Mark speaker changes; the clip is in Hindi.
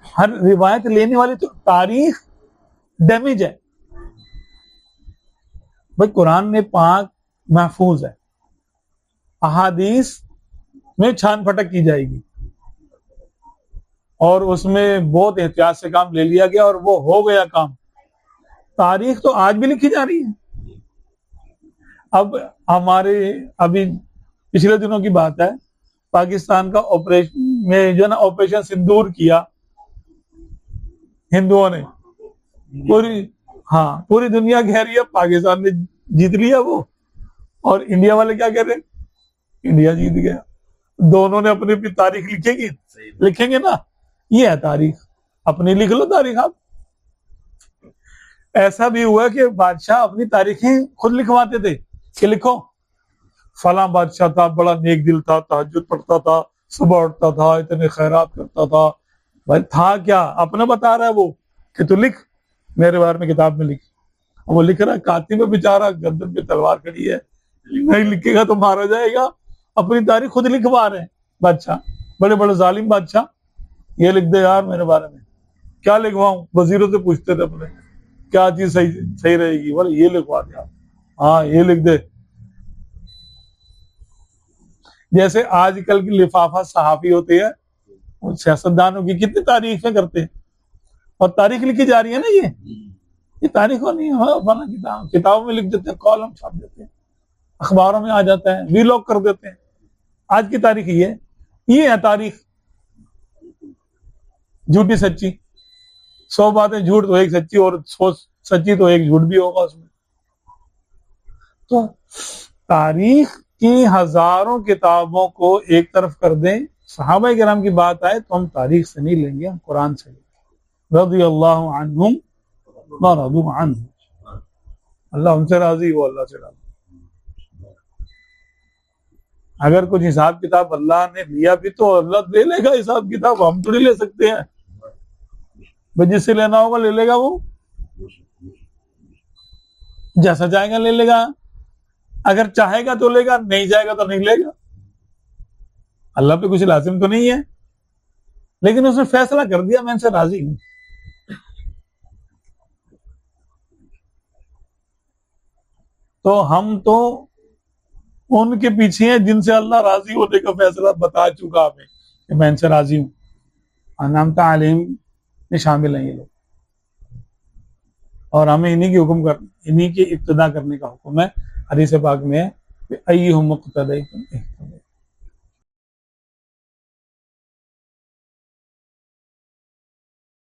Speaker 1: हर रिवायत लेने वाली तो तारीख डैमेज है भाई। कुरान में पाक महफूज है, अहादीस में छान फटक की जाएगी और उसमें बहुत एहतियात से काम ले लिया गया और वो हो गया काम। तारीख तो आज भी लिखी जा रही है। अब हमारे अभी पिछले दिनों की बात है, पाकिस्तान का ऑपरेशन में जो ना ऑपरेशन सिंदूर किया हिंदुओं ने, पूरी पूरी दुनिया कह रही है पाकिस्तान ने जीत लिया वो, और इंडिया वाले क्या कह रहे हैं, इंडिया जीत गया। दोनों ने अपनी अपनी तारीख लिखेंगे ना, ये है तारीख, अपनी लिख लो तारीख आप। ऐसा भी हुआ कि बादशाह अपनी तारीखें खुद लिखवाते थे कि लिखो फला बादशाह था, बड़ा नेक दिल था, तहज्जुद पढ़ता था, सुबह उठता था, इतने खैरात करता था। भाई था क्या, अपना बता रहा है वो कि तू लिख, मेरे बारे में किताब में लिख। वो लिख रहा है, कातिब बेचारा गर्दन पे तलवार खड़ी है, नहीं लिखेगा तो मारा जाएगा। अपनी तारीख खुद लिखवा रहे हैं बादशाह, बड़े बड़े जालिम बादशाह। ये लिख दे यार मेरे बारे में, क्या लिखवाऊं, वजीरों से पूछते थे अपने क्या चीज सही रहेगी, बोले ये लिखवा दिया, हाँ ये लिख दे। जैसे आजकल की लिफाफा सहाफी होते हैं, सियासतदानों की कितनी तारीफें करते हैं, और तारीख लिखी जा रही है ना, ये तारीख नहीं है, किताबों में लिख देते हैं, कॉलम छाप देते हैं, अखबारों में आ जाता है, वीलॉग कर देते हैं। आज की तारीख ये है तारीख, झूठी सच्ची, 100 बातें झूठ तो एक सच्ची, और 100 सच्ची तो एक झूठ भी होगा उसमें। तो तारीख की हजारों किताबों को एक तरफ कर दें, सहाबा किराम की बात आए तो हम तारीख से नहीं लेंगे, हम कुरान से लेंगे। रज़ियल्लाहु अन्हुम व रज़ू अन्हु, अल्लाह उनसे राजी हो, अल्लाह से राजी। अगर कुछ हिसाब किताब अल्लाह ने लिया भी तो अल्लाह दे लेगा हिसाब किताब, हम थोड़ी ले सकते हैं। भाई जिससे लेना होगा ले लेगा, वो जैसा चाहेगा ले लेगा, अगर चाहेगा तो लेगा, नहीं चाहेगा तो नहीं लेगा। अल्लाह पे कुछ लाजिम तो नहीं है, लेकिन उसने फैसला कर दिया मैं इनसे राजी हूं। तो हम तो उनके पीछे हैं जिनसे अल्लाह राजी होने का फैसला बता चुका हमें कि मैं इनसे राजी हूं। अनाम तालीम में शामिल है ये लोग, और हमें इन्हीं की इब्तिदा करने का हुक्म है। हदीस पाक में है, अय्युहुम मुक़्तदी